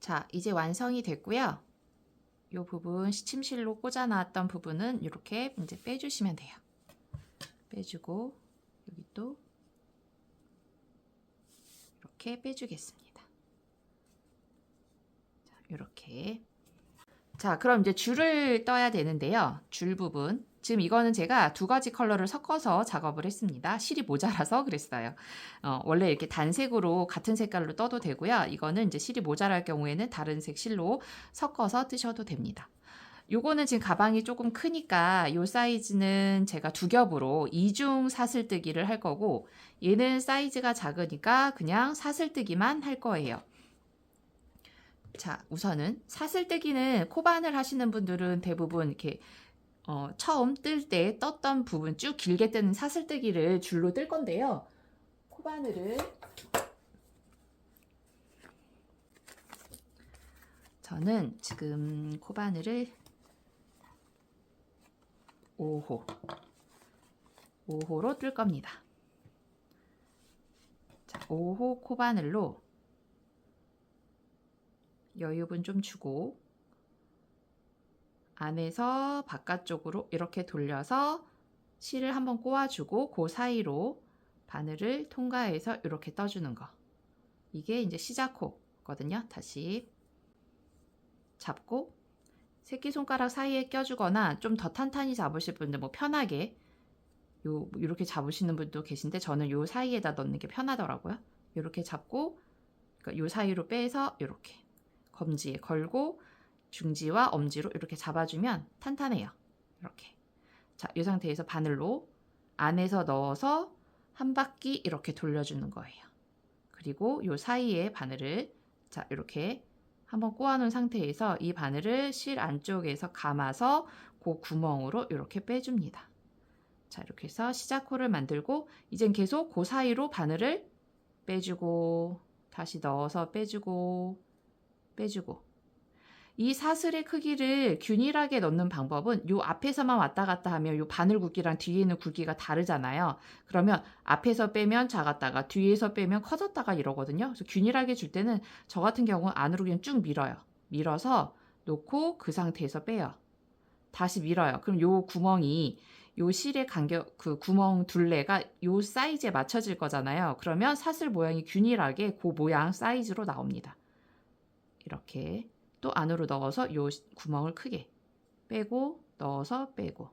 자, 이제 완성이 됐고요. 이 부분 시침실로 꽂아 놨던 부분은 이렇게 이제 빼주시면 돼요. 빼주고 여기 또 이렇게 빼주겠습니다. 자, 이렇게. 자, 그럼 이제 줄을 떠야 되는데요. 줄 부분. 지금 이거는 제가 두 가지 컬러를 섞어서 작업을 했습니다. 실이 모자라서 그랬어요. 원래 이렇게 단색으로 같은 색깔로 떠도 되고요. 이거는 이제 실이 모자랄 경우에는 다른 색 실로 섞어서 뜨셔도 됩니다. 요거는 지금 가방이 조금 크니까 요 사이즈는 제가 두 겹으로 이중 사슬뜨기를 할 거고, 얘는 사이즈가 작으니까 그냥 사슬뜨기만 할 거예요. 자, 우선은 사슬뜨기는 코바늘 하시는 분들은 대부분 이렇게 처음 뜰 때 떴던 부분 쭉 길게 뜨는 사슬뜨기를 줄로 뜰 건데요. 코바늘을 저는 지금 코바늘을 5호로 뜰 겁니다. 자, 5호 코바늘로 여유분 좀 주고 안에서 바깥쪽으로 이렇게 돌려서 실을 한번 꼬아주고 그 사이로 바늘을 통과해서 이렇게 떠주는 거. 이게 이제 시작호거든요. 다시 잡고 새끼손가락 사이에 껴주거나 좀 더 탄탄히 잡으실 분들 뭐 편하게 이렇게 잡으시는 분도 계신데 저는 요 사이에다 넣는 게 편하더라고요. 이렇게 잡고 그러니까 요 사이로 빼서 이렇게 검지에 걸고 중지와 엄지로 이렇게 잡아주면 탄탄해요. 이렇게. 자, 이 상태에서 바늘로 안에서 넣어서 한 바퀴 이렇게 돌려주는 거예요. 그리고 요 사이에 바늘을 자, 이렇게 한번 꼬아놓은 상태에서 이 바늘을 실 안쪽에서 감아서 그 구멍으로 이렇게 빼줍니다. 자, 이렇게 해서 시작호를 만들고 이젠 계속 그 사이로 바늘을 빼주고 다시 넣어서 빼주고 이 사슬의 크기를 균일하게 넣는 방법은 요 앞에서만 왔다 갔다 하면 요 바늘 굵기랑 뒤에 있는 굵기가 다르잖아요. 그러면 앞에서 빼면 작았다가 뒤에서 빼면 커졌다가 이러거든요. 그래서 균일하게 줄 때는 저 같은 경우는 안으로 그냥 쭉 밀어요. 밀어서 놓고 그 상태에서 빼요. 다시 밀어요. 그럼 요 구멍이 요 실의 간격 그 구멍 둘레가 요 사이즈에 맞춰질 거잖아요. 그러면 사슬 모양이 균일하게 그 모양 사이즈로 나옵니다. 이렇게 또 안으로 넣어서 요 구멍을 크게 빼고 넣어서 빼고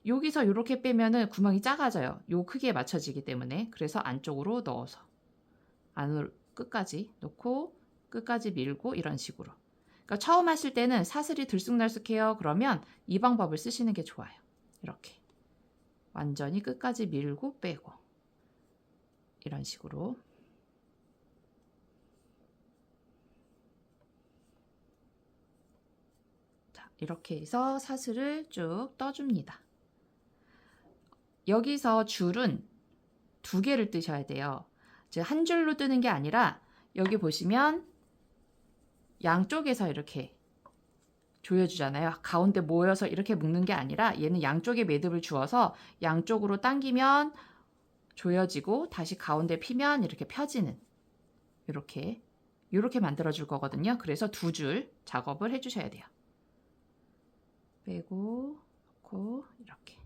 여기서 이렇게 빼면은 구멍이 작아져요. 요 크기에 맞춰지기 때문에. 그래서 안쪽으로 넣어서 안으로 끝까지 넣고 끝까지 밀고 이런 식으로. 그러니까 처음 하실 때는 사슬이 들쑥날쑥해요. 그러면 이 방법을 쓰시는 게 좋아요. 이렇게 완전히 끝까지 밀고 빼고 이런 식으로. 자, 이렇게 해서 사슬을 쭉 떠줍니다. 여기서 줄은 두 개를 뜨셔야 돼요. 한 줄로 뜨는 게 아니라 여기 보시면 양쪽에서 이렇게 조여주잖아요. 가운데 모여서 이렇게 묶는 게 아니라 얘는 양쪽에 매듭을 주어서 양쪽으로 당기면 조여지고 다시 가운데 피면 이렇게 펴지는 이렇게 만들어 줄 거거든요. 그래서 두 줄 작업을 해 주셔야 돼요. 빼고 놓고 이렇게.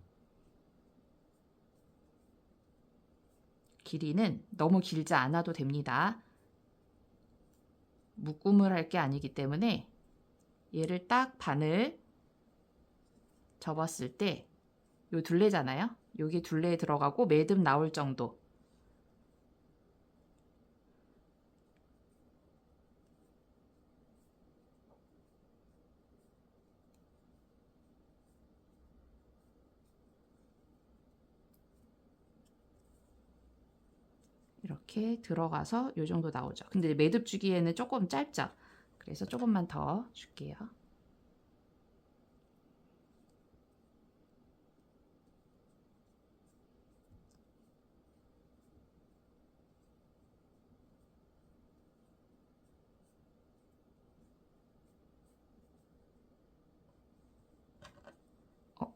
길이는 너무 길지 않아도 됩니다. 묶음을 할 게 아니기 때문에 얘를 딱 바늘 접었을 때 요 둘레잖아요. 여기 둘레에 들어가고 매듭 나올 정도. 이렇게 들어가서 요 정도 나오죠. 근데 매듭 주기에는 조금 짧죠. 그래서 조금만 더 줄게요.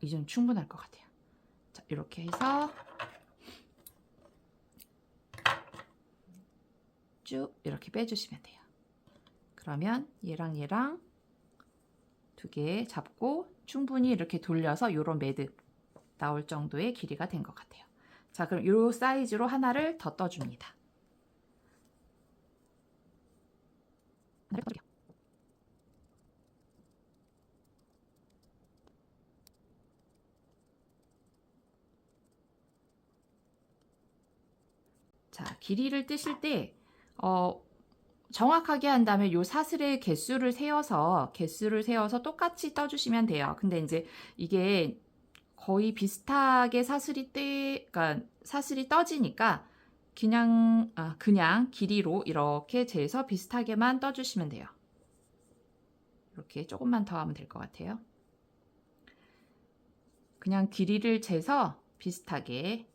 이 정도 충분할 것 같아요. 자, 이렇게 해서 쭉 이렇게 빼주시면 돼요. 그러면 얘랑 얘랑 두 개 잡고 충분히 이렇게 돌려서 요런 매듭 나올 정도의 길이가 된 것 같아요. 자, 그럼 요 사이즈로 하나를 더 떠줍니다. 하나를 떠줄게요. 자, 길이를 뜨실 때 정확하게 한다면 요 사슬의 개수를 세어서 똑같이 떠주시면 돼요. 근데 이제 이게 거의 비슷하게 그러니까 사슬이 떠지니까 그냥 길이로 이렇게 재서 비슷하게만 떠주시면 돼요. 이렇게 조금만 더 하면 될 것 같아요. 그냥 길이를 재서 비슷하게.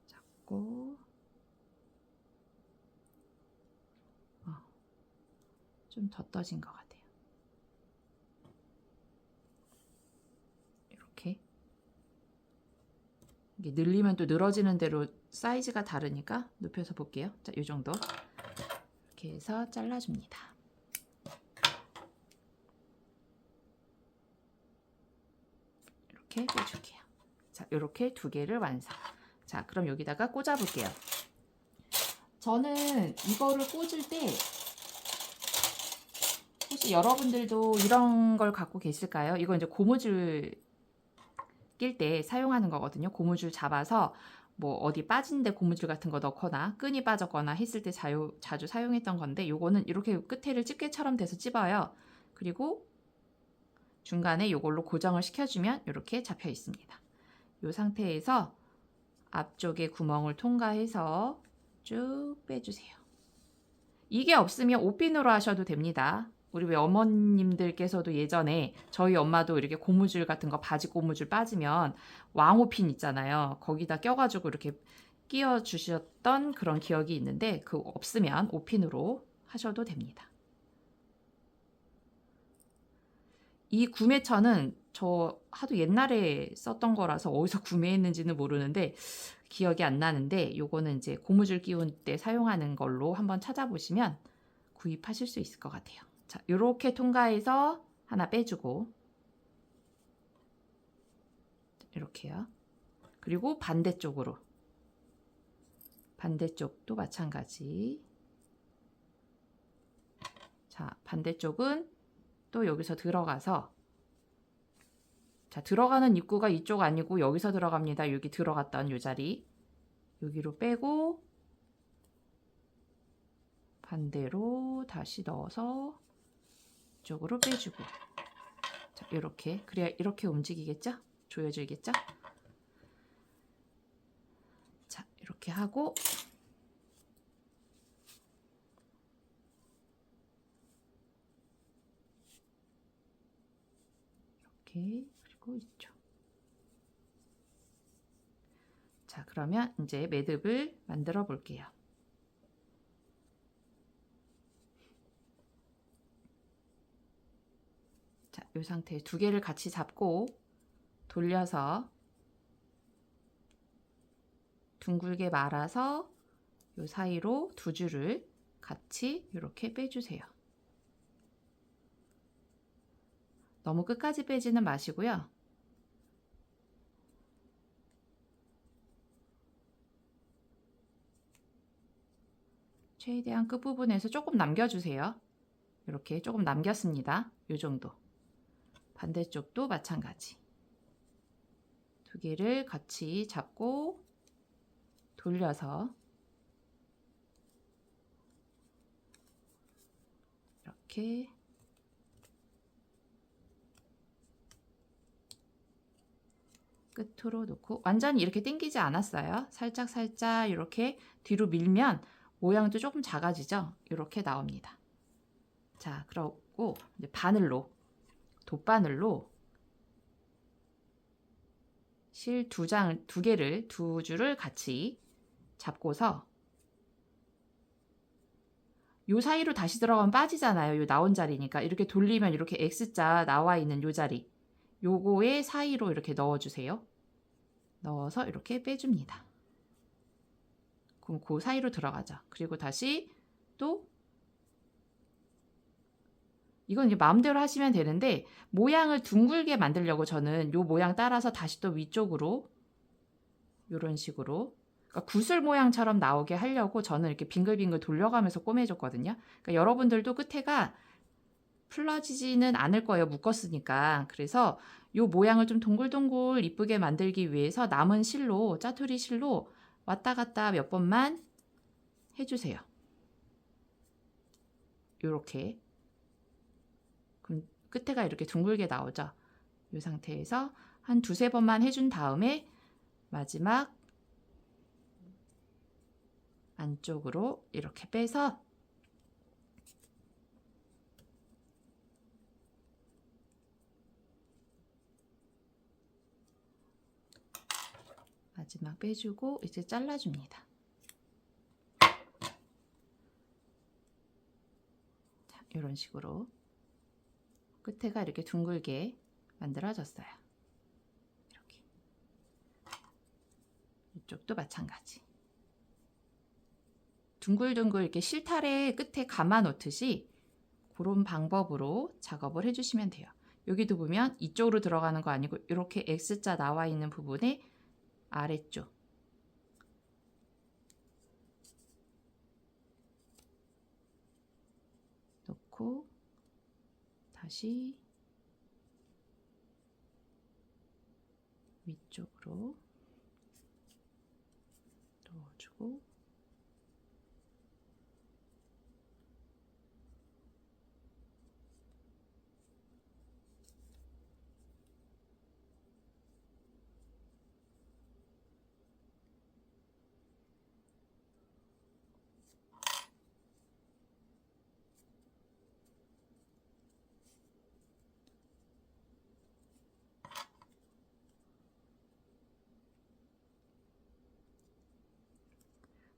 잡고 좀 더 떠진 것 같아요. 이렇게 이게 늘리면 또 늘어지는 대로 사이즈가 다르니까 눕혀서 볼게요. 자, 이 정도 이렇게 해서 잘라줍니다. 이렇게 빼줄게요. 자, 이렇게 두 개를 완성. 자, 그럼 여기다가 꽂아 볼게요. 저는 이거를 꽂을 때 혹시 여러분들도 이런 걸 갖고 계실까요? 이거 이제 고무줄 낄 때 사용하는 거거든요. 고무줄 잡아서 뭐 어디 빠진데 고무줄 같은 거 넣거나 끈이 빠졌거나 했을 때 자주 사용했던 건데, 요거는 이렇게 끝에를 집게처럼 돼서 찝어요. 그리고 중간에 요걸로 고정을 시켜주면 이렇게 잡혀 있습니다. 이 상태에서 앞쪽에 구멍을 통과해서 쭉 빼주세요. 이게 없으면 옷핀으로 하셔도 됩니다. 우리 왜 어머님들께서도 예전에 저희 엄마도 이렇게 고무줄 같은 거, 바지 고무줄 빠지면 왕호핀 있잖아요. 거기다 껴가지고 이렇게 끼워 주셨던 그런 기억이 있는데, 그거 없으면 옷핀으로 하셔도 됩니다. 이 구매처는 저 하도 옛날에 썼던 거라서 어디서 구매했는지는 모르는데 기억이 안 나는데, 요거는 이제 고무줄 끼운 때 사용하는 걸로 한번 찾아보시면 구입하실 수 있을 것 같아요. 자, 요렇게 통과해서 하나 빼주고, 이렇게요. 그리고 반대쪽도 마찬가지. 자, 반대쪽은 또 여기서 들어가서, 자, 들어가는 입구가 이쪽 아니고 여기서 들어갑니다. 여기 들어갔던 요 자리 여기로 빼고 반대로 다시 넣어서 이쪽으로 빼주고. 자, 이렇게, 그래야 이렇게 움직이겠죠? 조여지겠죠? 자, 이렇게 하고 이렇게, 그리고 이쪽. 자, 그러면 이제 매듭을 만들어 볼게요. 자, 이 상태에 두 개를 같이 잡고 돌려서 둥글게 말아서 이 사이로 두 줄을 같이 이렇게 빼주세요. 너무 끝까지 빼지는 마시고요. 최대한 끝부분에서 조금 남겨주세요. 이렇게 조금 남겼습니다. 이 정도. 반대쪽도 마찬가지. 두 개를 같이 잡고 돌려서 이렇게 끝으로 놓고, 완전히 이렇게 당기지 않았어요. 살짝 이렇게 뒤로 밀면 모양도 조금 작아지죠. 이렇게 나옵니다. 자, 그러고 이제 돗바늘로 실 두 줄을 같이 잡고서 요 사이로 다시 들어가면 빠지잖아요. 요 나온 자리니까 이렇게 돌리면 이렇게 X자 나와 있는 요 자리, 요거의 사이로 이렇게 넣어주세요. 넣어서 이렇게 빼줍니다. 그럼 그 사이로 들어가죠. 그리고 다시 또 이건 이제 마음대로 하시면 되는데 모양을 둥글게 만들려고 저는 요 모양 따라서 다시 또 위쪽으로 이런 식으로 그러니까 구슬 모양처럼 나오게 하려고 저는 이렇게 빙글빙글 돌려가면서 꼬매줬거든요. 그러니까 여러분들도 끝에가 풀러지지는 않을 거예요. 묶었으니까. 그래서 요 모양을 좀 동글동글 이쁘게 만들기 위해서 남은 실로 짜투리 실로 왔다 갔다 몇 번만 해주세요. 요렇게. 그럼 끝에가 이렇게 둥글게 나오죠. 이 상태에서 한 두세 번만 해준 다음에 마지막 안쪽으로 이렇게 빼서 마지막 빼주고 이제 잘라줍니다. 자, 이런 식으로 끝에가 이렇게 둥글게 만들어졌어요. 이렇게 이쪽도 마찬가지. 둥글둥글 이렇게 실타래 끝에 감아 놓듯이 그런 방법으로 작업을 해주시면 돼요. 여기도 보면 이쪽으로 들어가는 거 아니고 이렇게 X자 나와 있는 부분에 아래쪽 놓고 다시 위쪽으로 넣어주고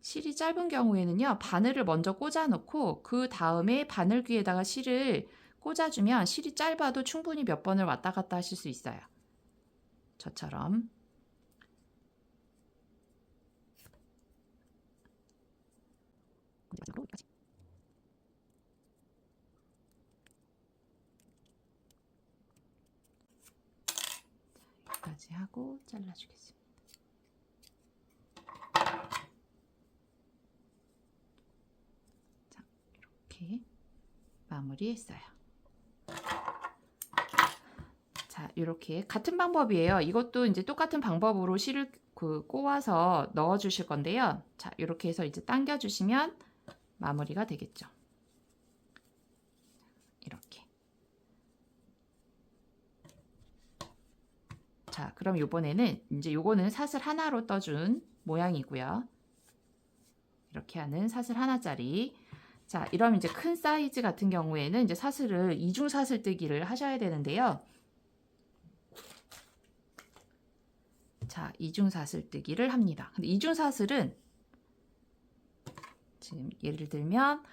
실이 짧은 경우에는요, 바늘을 먼저 꽂아 놓고 그 다음에 바늘귀에다가 실을 꽂아주면 실이 짧아도 충분히 몇 번을 왔다 갔다 하실 수 있어요. 저처럼. 여기까지 하고 잘라주겠습니다. 자, 이렇게 마무리했어요. 자, 이렇게 같은 방법이에요. 이것도 이제 똑같은 방법으로 실을 꼬아서 넣어 주실 건데요. 자, 이렇게 해서 이제 당겨 주시면 마무리가 되겠죠. 이렇게. 자, 그럼 이번에는 이제 요거는 사슬 하나로 떠준 모양이고요. 이렇게 하는 사슬 하나짜리. 자, 이러면 이제 큰 사이즈 같은 경우에는 이제 사슬을 이중 사슬뜨기를 하셔야 되는데요. 자, 이중 사슬뜨기를 합니다. 근데 이중 사슬은 지금 예를 들면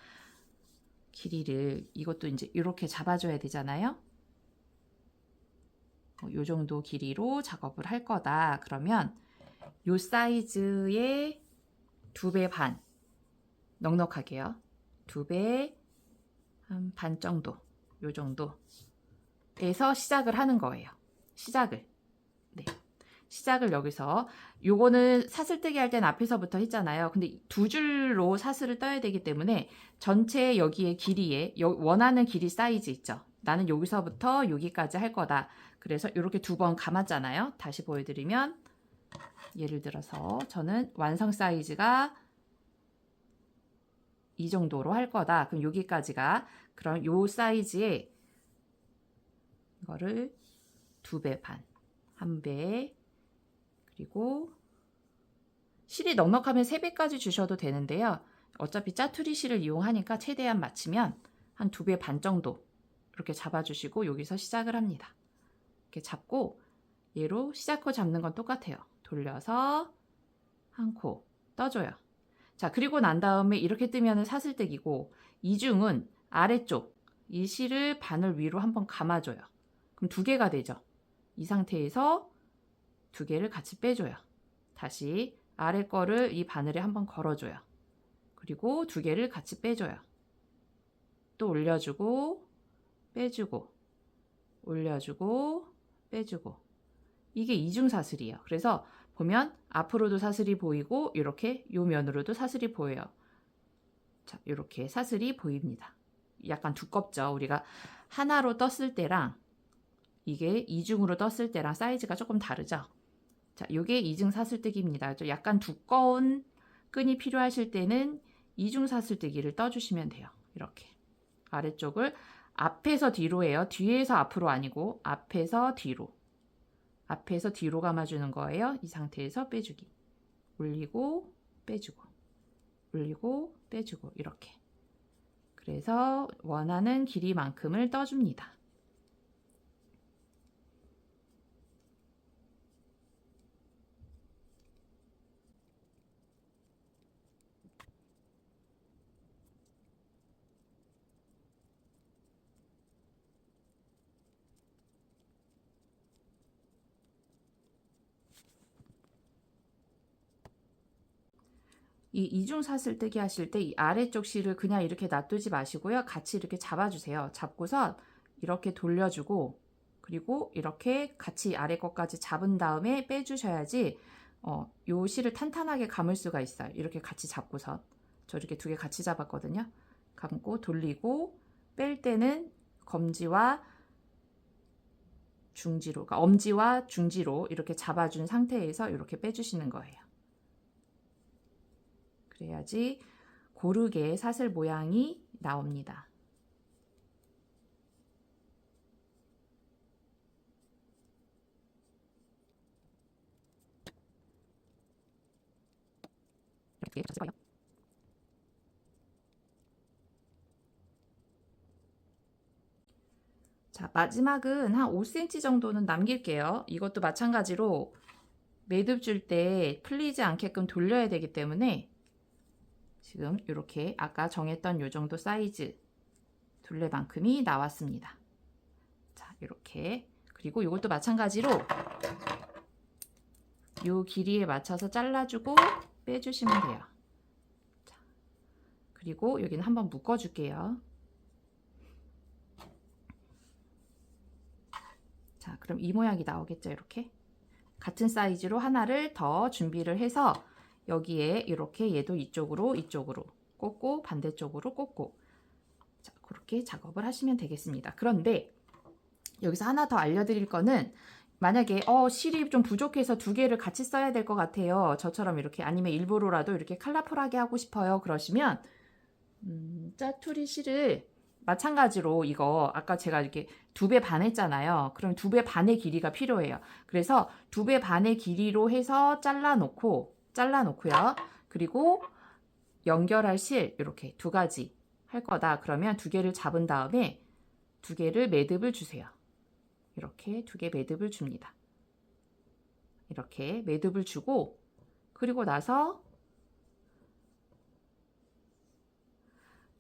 길이를 이것도 이제 이렇게 잡아줘야 되잖아요. 요 정도 길이로 작업을 할 거다. 그러면 요 사이즈의 2배 반 넉넉하게요. 2배 한 반 정도 요 정도에서 시작을 하는 거예요. 시작을. 네. 시작을 여기서 요거는 사슬뜨기 할 땐 앞에서부터 했잖아요. 근데 두 줄로 사슬을 떠야 되기 때문에 전체 여기에 길이에 원하는 길이 사이즈 있죠. 나는 여기서부터 여기까지 할 거다. 그래서 이렇게 2번 감았잖아요. 다시 보여드리면 예를 들어서 저는 완성 사이즈가 이 정도로 할 거다. 그럼 여기까지가 그럼 요 사이즈에 이거를 2배 반, 1배 그리고 실이 넉넉하면 3배까지 주셔도 되는데요. 어차피 짜투리 실을 이용하니까 최대한 맞추면 한 2배 반 정도 이렇게 잡아주시고 여기서 시작을 합니다. 이렇게 잡고 얘로 시작 코 잡는 건 똑같아요. 돌려서 한 코 떠줘요. 자, 그리고 난 다음에 이렇게 뜨면 사슬뜨기고 이중은 아래쪽 이 실을 바늘 위로 한번 감아줘요. 그럼 2개가 되죠. 이 상태에서 두 개를 같이 빼줘요. 다시 아래 거를 이 바늘에 한번 걸어줘요. 그리고 두 개를 같이 빼줘요. 또 올려주고 빼주고 올려주고 빼주고. 이게 이중사슬이에요. 그래서 보면 앞으로도 사슬이 보이고 이렇게 요 면으로도 사슬이 보여요. 자, 이렇게 사슬이 보입니다. 약간 두껍죠. 우리가 하나로 떴을 때랑 이게 이중으로 떴을 때랑 사이즈가 조금 다르죠. 자, 요게 이중 사슬뜨기입니다. 좀 약간 두꺼운 끈이 필요하실 때는 이중 사슬뜨기를 떠주시면 돼요. 이렇게 아래쪽을 앞에서 뒤로 해요. 뒤에서 앞으로 아니고 앞에서 뒤로. 앞에서 뒤로 감아주는 거예요. 이 상태에서 빼주기. 올리고 빼주고 올리고 빼주고 이렇게. 그래서 원하는 길이만큼을 떠줍니다. 이 이중 사슬뜨기 하실 때 이 아래쪽 실을 그냥 이렇게 놔두지 마시고요. 같이 이렇게 잡아주세요. 잡고서 이렇게 돌려주고 그리고 이렇게 같이 아래 것까지 잡은 다음에 빼주셔야지 요 실을 탄탄하게 감을 수가 있어요. 이렇게 같이 잡고서 저 이렇게 두 개 같이 잡았거든요. 감고 돌리고 뺄 때는 검지와 중지로, 그러니까 엄지와 중지로 이렇게 잡아준 상태에서 이렇게 빼주시는 거예요. 그래야지 고르게 사슬 모양이 나옵니다. 이렇게 잡을 거예요. 자, 마지막은 한 5cm 정도는 남길게요. 이것도 마찬가지로 매듭 줄 때 풀리지 않게끔 돌려야 되기 때문에 지금 이렇게 아까 정했던 요 정도 사이즈 둘레만큼이 나왔습니다. 자, 이렇게. 그리고 이것도 마찬가지로 요 길이에 맞춰서 잘라주고 빼주시면 돼요. 자, 그리고 여기는 한번 묶어줄게요. 자, 그럼 이 모양이 나오겠죠? 이렇게. 같은 사이즈로 하나를 더 준비를 해서 여기에 이렇게 얘도 이쪽으로 꽂고 반대쪽으로 꽂고 자, 그렇게 작업을 하시면 되겠습니다. 그런데 여기서 하나 더 알려드릴 거는 만약에 실이 좀 부족해서 두 개를 같이 써야 될 것 같아요. 저처럼 이렇게 아니면 일부러라도 이렇게 컬러풀하게 하고 싶어요. 그러시면 짜투리 실을 마찬가지로 이거 아까 제가 이렇게 2배 반 했잖아요. 그럼 2배 반의 길이가 필요해요. 그래서 2배 반의 길이로 해서 잘라놓고요. 그리고 연결할 실 이렇게 두 가지 할 거다. 그러면 두 개를 잡은 다음에 두 개를 매듭을 주세요. 이렇게 두 개 매듭을 줍니다. 이렇게 매듭을 주고 그리고 나서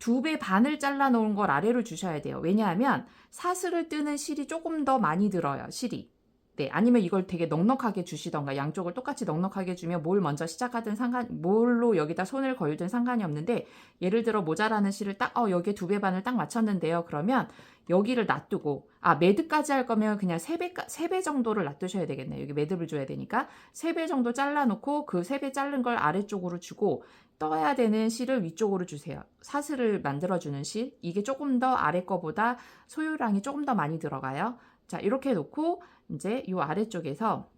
2배 반을 잘라 놓은 걸 아래로 주셔야 돼요. 왜냐하면 사슬을 뜨는 실이 조금 더 많이 들어요. 실이. 네, 아니면 이걸 되게 넉넉하게 주시던가 양쪽을 똑같이 넉넉하게 주면 뭘 먼저 시작하든 뭘로 여기다 손을 걸든 상관이 없는데 예를 들어 모자라는 실을 딱 여기에 2배 반을 딱 맞췄는데요. 그러면 여기를 놔두고 매듭까지 할 거면 그냥 3배 정도를 놔두셔야 되겠네요. 여기 매듭을 줘야 되니까 3배 정도 잘라놓고 그 3배 자른 걸 아래쪽으로 주고 떠야 되는 실을 위쪽으로 주세요. 사슬을 만들어주는 실. 이게 조금 더 아래 거보다 소요량이 조금 더 많이 들어가요. 자, 이렇게 놓고 이제 이 아래쪽에서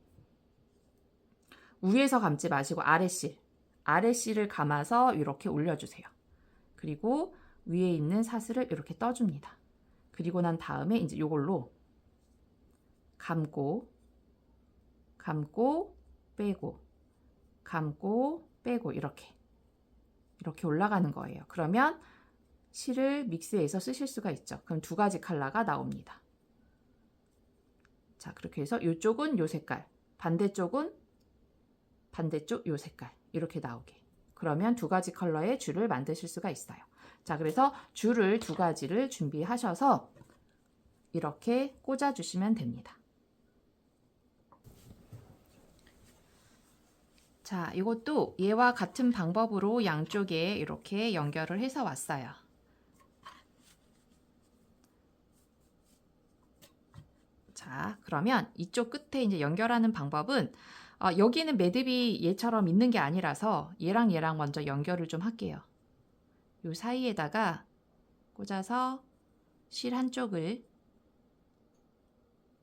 위에서 감지 마시고 아래실을 감아서 이렇게 올려주세요. 그리고 위에 있는 사슬을 이렇게 떠줍니다. 그리고 난 다음에 이제 이걸로 감고 빼고 감고 빼고 이렇게 올라가는 거예요. 그러면 실을 믹스해서 쓰실 수가 있죠. 그럼 두 가지 컬러가 나옵니다. 자, 그렇게 해서 이쪽은 요 색깔, 반대쪽은 반대쪽 요 색깔 이렇게 나오게. 그러면 두 가지 컬러의 줄을 만드실 수가 있어요. 자, 그래서 줄을 두 가지를 준비하셔서 이렇게 꽂아주시면 됩니다. 자, 이것도 얘와 같은 방법으로 양쪽에 이렇게 연결을 해서 왔어요. 자, 그러면 이쪽 끝에 이제 연결하는 방법은 여기는 매듭이 얘처럼 있는 게 아니라서 얘랑 얘랑 먼저 연결을 좀 할게요. 요 사이에다가 꽂아서 실 한쪽을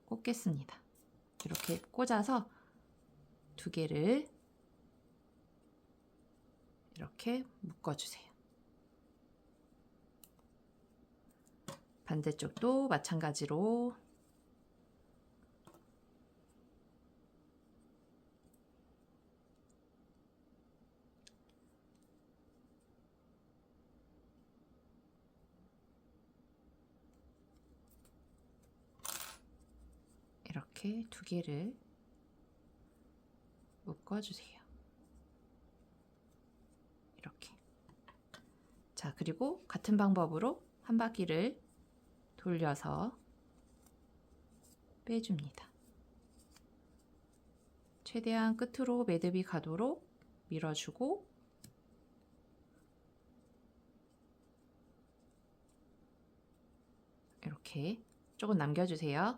꽂겠습니다. 이렇게 꽂아서 두 개를 이렇게 묶어주세요. 반대쪽도 마찬가지로 이렇게 두 개를 묶어주세요. 이렇게. 자, 그리고 같은 방법으로 한 바퀴를 돌려서 빼줍니다. 최대한 끝으로 매듭이 가도록 밀어주고 이렇게 조금 남겨주세요.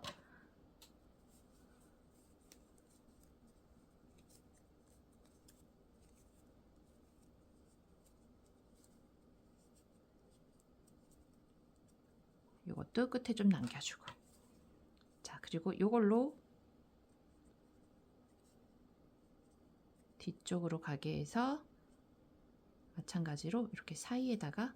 이것도 끝에 좀 남겨주고. 자, 그리고 이걸로 뒤쪽으로 가게 해서 마찬가지로 이렇게 사이에다가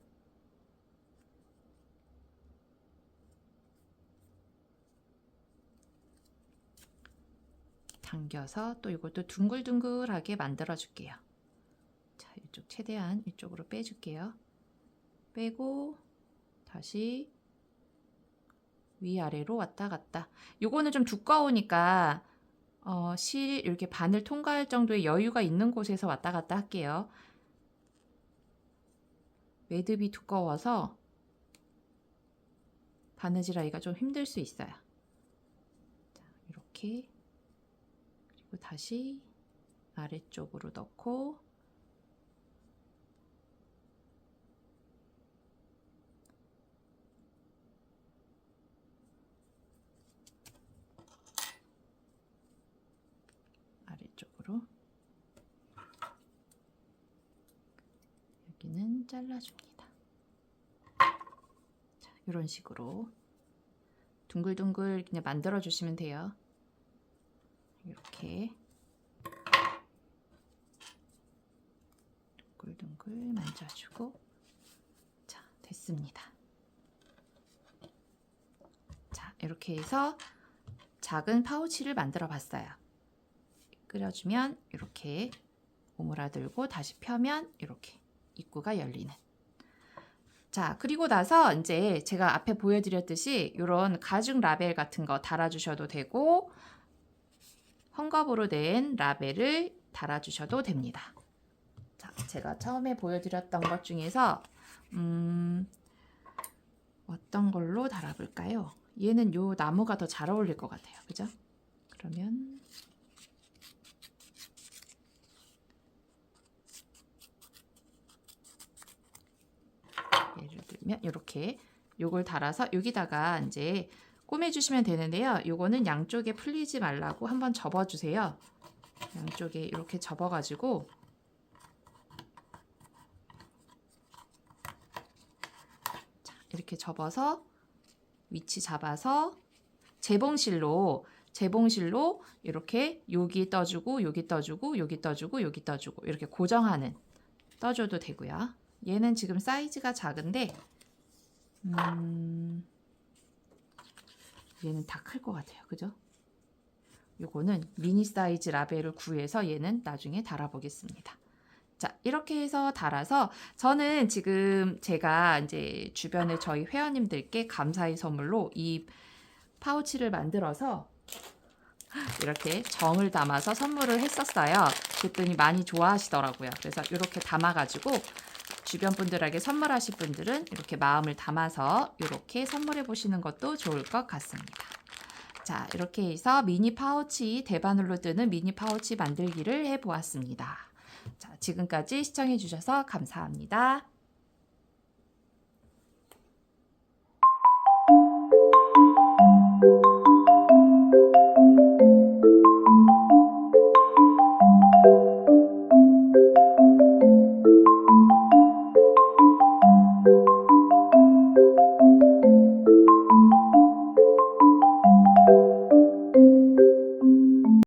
당겨서 또 이것도 둥글둥글하게 만들어 줄게요. 자, 이쪽 최대한 이쪽으로 빼줄게요. 빼고 다시 위아래로 왔다 갔다. 요거는 좀 두꺼우니까 실 이렇게 반을 통과할 정도의 여유가 있는 곳에서 왔다 갔다 할게요. 매듭이 두꺼워서 바느질하기가 좀 힘들 수 있어요. 자, 이렇게 그리고 다시 아래쪽으로 넣고 아래쪽으로 여기는 잘라줍니다. 자, 이런 식으로 둥글둥글 그냥 만들어 주시면 돼요. 이렇게 둥글둥글 만져주고 자, 됐습니다. 자, 이렇게 해서 작은 파우치를 만들어 봤어요. 끓여주면 이렇게 오므라들고 다시 펴면 이렇게 입구가 열리는. 자, 그리고 나서 이제 제가 앞에 보여드렸듯이 이런 가죽 라벨 같은 거 달아주셔도 되고 헝겊으로 된 라벨을 달아주셔도 됩니다. 자, 제가 처음에 보여드렸던 것 중에서 어떤 걸로 달아볼까요? 얘는 요 나무가 더 잘 어울릴 것 같아요. 그죠? 그러면 예를 들면 이렇게 요걸 달아서 여기다가 이제 꼬매주시면 되는데요. 요거는 양쪽에 풀리지 말라고 한번 접어주세요. 양쪽에 이렇게 접어가지고 자, 이렇게 접어서 위치 잡아서 재봉실로 이렇게 여기 떠주고 여기 떠주고 여기 떠주고 여기 떠주고 이렇게 고정하는 떠줘도 되고요. 얘는 지금 사이즈가 작은데 얘는 다 클 것 같아요. 그죠? 요거는 미니 사이즈 라벨을 구해서 얘는 나중에 달아보겠습니다. 자, 이렇게 해서 달아서 저는 지금 제가 이제 주변에 저희 회원님들께 감사의 선물로 이 파우치를 만들어서 이렇게 정을 담아서 선물을 했었어요. 그랬더니 많이 좋아하시더라고요. 그래서 이렇게 담아가지고 주변 분들에게 선물하실 분들은 이렇게 마음을 담아서 이렇게 선물해 보시는 것도 좋을 것 같습니다. 자, 이렇게 해서 미니 파우치, 대바늘로 뜨는 미니 파우치 만들기를 해보았습니다. 자, 지금까지 시청해 주셔서 감사합니다.